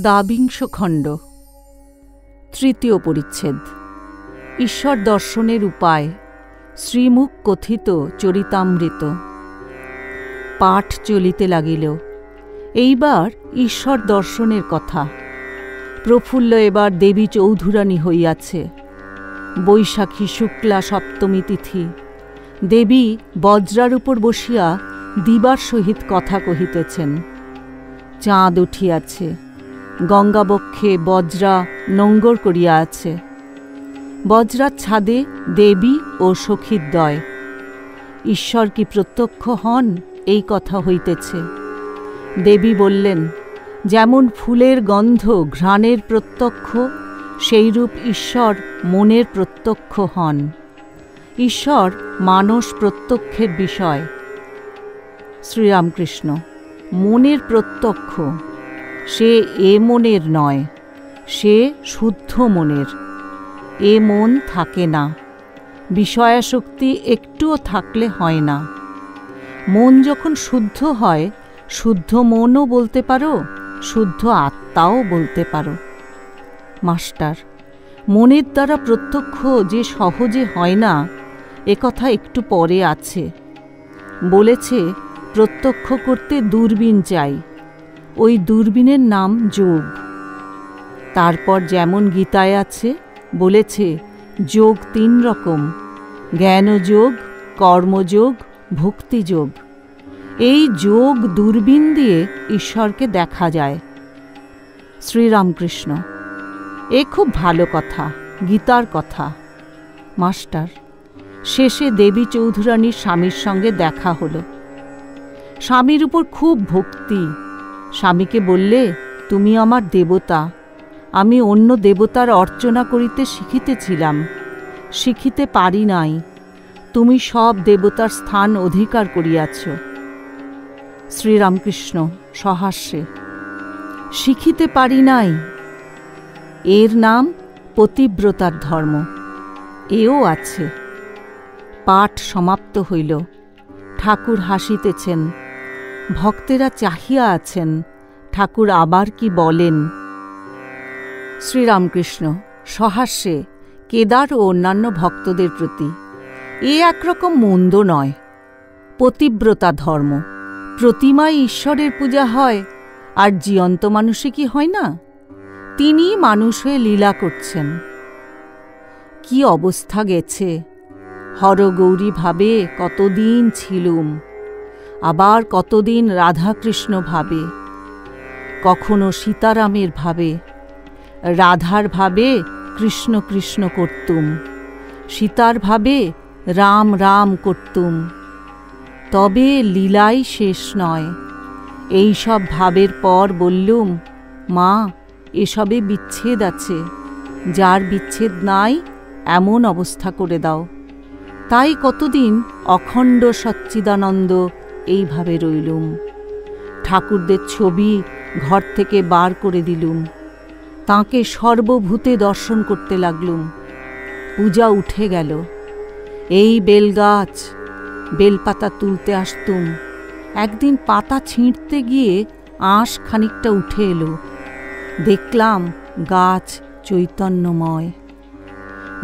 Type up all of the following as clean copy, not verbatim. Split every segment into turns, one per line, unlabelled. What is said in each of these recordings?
দ্বাবিংশ খণ্ড, তৃতীয় পরিচ্ছেদ। ঈশ্বর দর্শনের উপায়, শ্রীমুখ কথিত চরিতামৃত। পাঠ চলিতে লাগিল। এইবার ঈশ্বর দর্শনের কথা। প্রফুল্ল এবার দেবী চৌধুরানী হইয়াছে। বৈশাখী শুক্লা সপ্তমী তিথি। দেবী বজ্রার উপর বসিয়া দিবার সহিত কথা কহিতেছেন। চাঁদ উঠিয়াছে। গঙ্গাবক্ষে বজ্রা নোঙ্গর করিয়া আছে। বজ্রার ছাদে দেবী ও সখীদ্বয়। ঈশ্বর কি প্রত্যক্ষ হন, এই কথা হইতেছে। দেবী বললেন, যেমন ফুলের গন্ধ ঘ্রাণের প্রত্যক্ষ, সেইরূপ ঈশ্বর মনের প্রত্যক্ষ হন। ঈশ্বর মানস প্রত্যক্ষের বিষয়। শ্রীরামকৃষ্ণ, মনের প্রত্যক্ষ, সে এ মনের নয়, সে শুদ্ধ মনের। এ মন থাকে না, বিষয়াসক্তি একটুও থাকলে হয় না। মন যখন শুদ্ধ হয়, শুদ্ধ মনও বলতে পারো, শুদ্ধ আত্মাও বলতে পারো। মাস্টার, মনের দ্বারা প্রত্যক্ষ যে সহজে হয় না, একথা একটু পরে আছে। বলেছে প্রত্যক্ষ করতে দূরবীন চাই, ওই দূরবীনের নাম যোগ। তারপর যেমন গীতায় আছে, বলেছে যোগ 3 রকম: জ্ঞানযোগ, কর্মযোগ, ভক্তিযোগ। এই যোগ দূরবীন দিয়ে ঈশ্বরকে দেখা যায়। শ্রীরামকৃষ্ণ, এ খুব ভালো কথা, গীতার কথা। মাস্টার, শেষে দেবী চৌধুরানীর স্বামীর সঙ্গে দেখা হলো। স্বামীর উপর খুব ভক্তি। স্বামীকে বললে, তুমি আমার দেবতা, আমি অন্য দেবতার অর্চনা করিতে শিখিতেছিলাম, শিখিতে পারি নাই। তুমি সব দেবতার স্থান অধিকার করিয়াছ। শ্রীরামকৃষ্ণ সহাস্যে, শিখিতে পারি নাই, এর নাম পতিব্রতার ধর্ম। এও আছে। পাঠ সমাপ্ত হইল। ঠাকুর হাসিতেছেন। ভক্তেরা চাহিয়া আছেন, ঠাকুর আবার কি বলেন। শ্রীরামকৃষ্ণ সহাস্যে কেদার ও অন্যান্য ভক্তদের প্রতি, এ একরকম মন্দ নয়। পতিব্রতা ধর্ম, প্রতিমায় ঈশ্বরের পূজা হয়, আর জীবন্ত মানুষে কি হয় না? তিনি মানুষ হয়ে লীলা করছেন। কি অবস্থা গেছে! হরগৌরী ভাবে কতদিন ছিলুম, আবার কতদিন রাধাকৃষ্ণ ভাবে, কখনো সীতারামের ভাবে। রাধার ভাবে কৃষ্ণ কৃষ্ণ করতুম, সীতার ভাবে রাম রাম করতুম। তবে লীলাই শেষ নয়। এই সব ভাবের পর বললুম, মা, এসবে বিচ্ছেদ আছে, যার বিচ্ছেদ নাই এমন অবস্থা করে দাও। তাই কতদিন অখণ্ড সচ্চিদানন্দ এইভাবে রইলুম। ঠাকুরদের ছবি ঘর থেকে বার করে দিলুম। তাঁকে সর্বভূতে দর্শন করতে লাগলুম। পূজা উঠে গেল। এই বেলগাছ, বেলপাতা তুলতে আসতুম। একদিন পাতা ছিঁড়তে গিয়ে আঁশ খানিকটা উঠে এলো। দেখলাম গাছ চৈতন্যময়।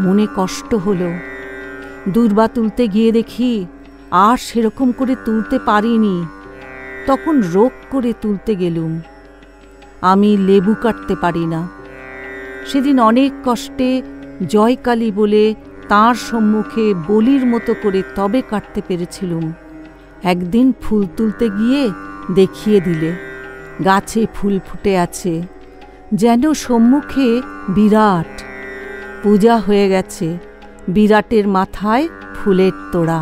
মনে কষ্ট হলো। দূর্বা তুলতে গিয়ে দেখি আর সেরকম করে তুলতে পারিনি। তখন রোগ করে তুলতে গেলুম। আমি লেবু কাটতে পারি না। সেদিন অনেক কষ্টে জয়কালী বলে তাঁর সম্মুখে বলির মতো করে তবে কাটতে পেরেছিলুম। একদিন ফুল তুলতে গিয়ে দেখিয়ে দিলে গাছে ফুল ফুটে আছে, যেন সম্মুখে বিরাট। পূজা হয়ে গেছে, বিরাটের মাথায় ফুলের তোড়া।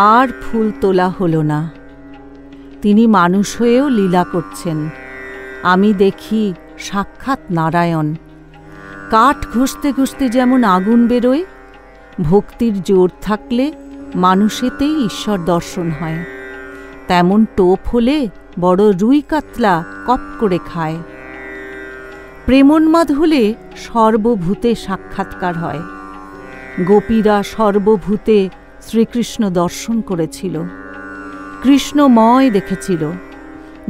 আর ফুল তোলা হলো না। তিনি মানুষ হয়েও লীলা করছেন। আমি দেখি সাক্ষাৎ নারায়ণ। কাঠ ঘষতে ঘষতে যেমন আগুন বেরোয়, ভক্তির জোর থাকলে মানুষেতেই ঈশ্বর দর্শন হয়। তেমন টোপ হলে বড় রুই কাতলা কপ করে খায়। প্রেমোন্মাদ হলে সর্বভূতে সাক্ষাৎকার হয়। গোপীরা সর্বভূতে শ্রীকৃষ্ণ দর্শন করেছিল। কৃষ্ণময় দেখেছিল,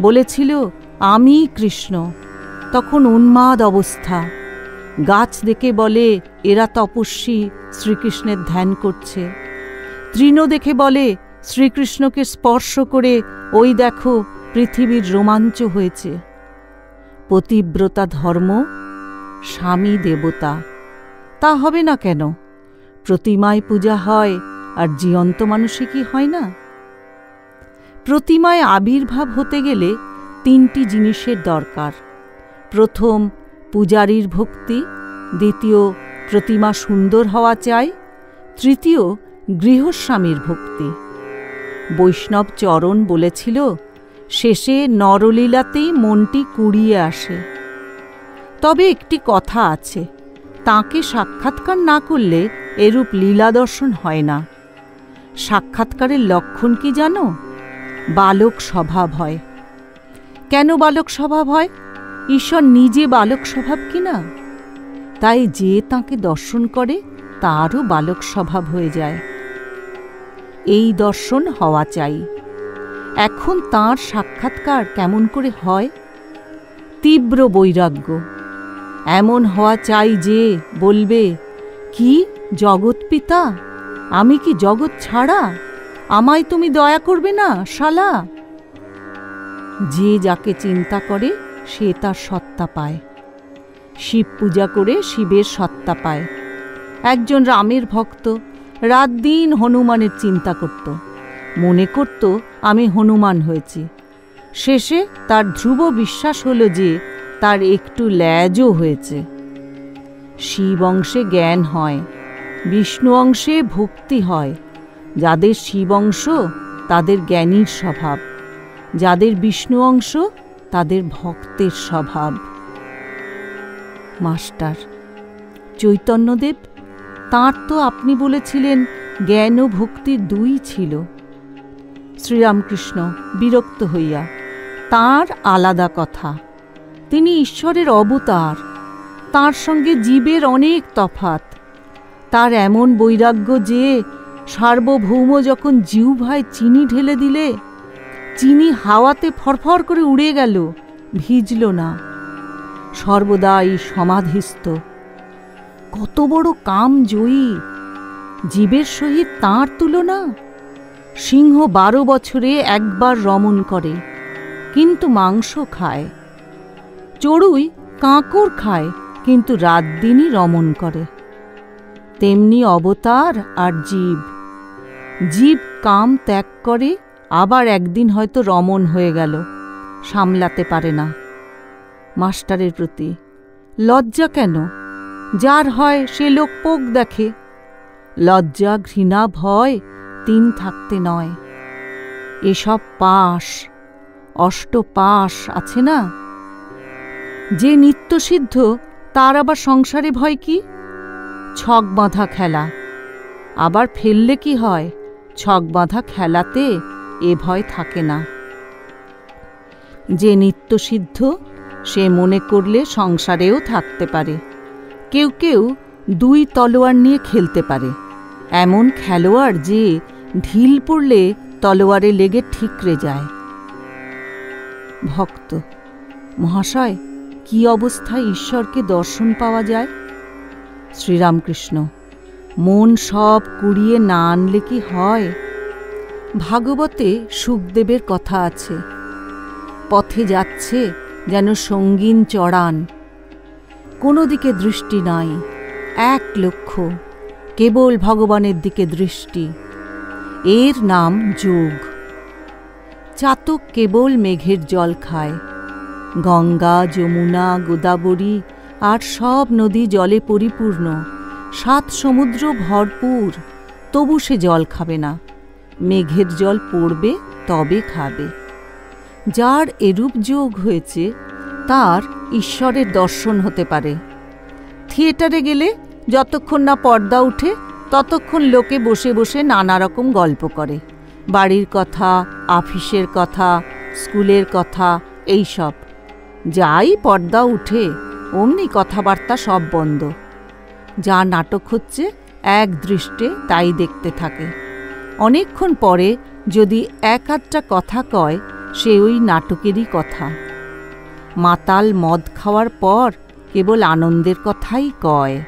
বলেছিল আমি কৃষ্ণ। তখন উন্মাদ অবস্থা। গাছ দেখে বলে এরা তপস্বী, শ্রীকৃষ্ণের ধ্যান করছে। তৃণ দেখে বলে শ্রীকৃষ্ণকে স্পর্শ করে ওই দেখো পৃথিবীর রোমাঞ্চ হয়েছে। পতিব্রতা ধর্ম, স্বামী দেবতা, তা হবে না কেন? প্রতিমায় পূজা হয়, আর জীবন্ত মানুষে কি হয় না? প্রতিমায় আবির্ভাব হতে গেলে 3টি জিনিসের দরকার। প্রথম, পূজারীর ভক্তি। দ্বিতীয়, প্রতিমা সুন্দর হওয়া চাই। তৃতীয়, গৃহস্বামীর ভক্তি। বৈষ্ণব চরণ বলেছিল, শেষে নরলীলাতেই মনটি কুড়িয়ে আসে। তবে একটি কথা আছে, তাঁকে সাক্ষাৎকার না করলে এরূপ লীলা দর্শন হয় না। সাক্ষাৎকারের লক্ষণ কি জানো? বালক স্বভাব হয়। কেন বালক স্বভাব হয়? ঈশ্বর নিজে বালক স্বভাব কিনা, তাই যে তাঁকে দর্শন করে তারও বালক স্বভাব হয়ে যায়। এই দর্শন হওয়া চাই। এখন তাঁর সাক্ষাৎকার কেমন করে হয়? তীব্র বৈরাগ্য এমন হওয়া চাই যে বলবে, কি জগৎ পিতা, আমি কি জগৎ ছাড়া? আমায় তুমি দয়া করবে না শালা? যে যাকে চিন্তা করে সে তার সত্তা পায়। শিব পূজা করে শিবের সত্তা পায়। একজন রামের ভক্ত রাত দিন হনুমানের চিন্তা করত, মনে করত আমি হনুমান হয়েছি। শেষে তার ধ্রুব বিশ্বাস হল যে তার একটু ল্যাজও হয়েছে। শিব অংশে জ্ঞান হয়, বিষ্ণু অংশে ভক্তি হয়। যাদের শিব অংশ তাদের জ্ঞানীর স্বভাব, যাদের বিষ্ণু অংশ তাদের ভক্তের স্বভাব। মাস্টার চৈতন্যদেব, তাঁর তো আপনি বলেছিলেন জ্ঞান ও ভক্তির 2 ছিল। শ্রীরামকৃষ্ণ বিরক্ত হইয়া, তাঁর আলাদা কথা। তিনি ঈশ্বরের অবতার, তাঁর সঙ্গে জীবের অনেক তফাৎ। তার এমন বৈরাগ্য যে সার্বভৌম যখন জিহ্বায় চিনি ঢেলে দিলে, চিনি হাওয়াতে ফরফর করে উড়ে গেল, ভিজল না। সর্বদাই সমাধিস্থ। কত বড় কাম জয়ী! জীবের সহিত তাঁর তুলনা। সিংহ 12 বছরে একবার রমণ করে, কিন্তু মাংস খায়। চড়ুই কাঁকর খায়, কিন্তু রাত দিনই রমণ করে। তেমনি অবতার আর জীব। জীব কাম ত্যাগ করে, আবার একদিন হয়তো রমণ হয়ে গেল, সামলাতে পারে না। মাস্টারের প্রতি লজ্জা কেন? যার হয় সে লোক পোক দেখে। লজ্জা, ঘৃণা, ভয় 3 থাকতে নয়। এসব পাশ, অষ্টপাশ আছে না? যে নিত্যসিদ্ধ তার আবার সংসারে ভয় কি? ছক বাঁধা খেলা। আবার ফেললে কি হয়? ছক বাঁধা খেলাতে এ ভয় থাকে না। যে নিত্যসিদ্ধ সে মনে করলে সংসারেও থাকতে পারে। কেউ কেউ 2 তলোয়ার নিয়ে খেলতে পারে। এমন খেলোয়াড় যে ঢিল পড়লে তলোয়ারে লেগে ঠিকরে যায়। ভক্ত, মহাশয়, কি অবস্থায় ঈশ্বরকে দর্শন পাওয়া যায়? শ্রীরামকৃষ্ণ, মন সব কুড়িয়ে না আনলে কি হয়? ভাগবতে শুকদেবের কথা আছে, পথে যাচ্ছে যেন সঙ্গীন চড়ান, কোনো দিকে দৃষ্টি নাই, এক লক্ষ্য, কেবল ভগবানের দিকে দৃষ্টি। এর নাম যোগ। চাতক কেবল মেঘের জল খায়। গঙ্গা, যমুনা, গোদাবরী আর সব নদী জলে পরিপূর্ণ, 7 সমুদ্র ভরপুর, তবু সে জল খাবে না। মেঘের জল পড়বে তবে খাবে। যার এরূপ যোগ হয়েছে তার ঈশ্বরের দর্শন হতে পারে। থিয়েটারে গেলে যতক্ষণ না পর্দা উঠে ততক্ষণ লোকে বসে বসে নানা রকম গল্প করে, বাড়ির কথা, আফিসের কথা, স্কুলের কথা, এই সব। যাই পর্দা উঠে অমনি কথাবার্তা সব বন্ধ। যা নাটক হচ্ছে এক দৃষ্টে তাই দেখতে থাকে। অনেকক্ষণ পরে যদি 1-8টা কথা কয়, সে ওই নাটকেরই কথা। মাতাল মদ খাওয়ার পর কেবল আনন্দের কথাই কয়।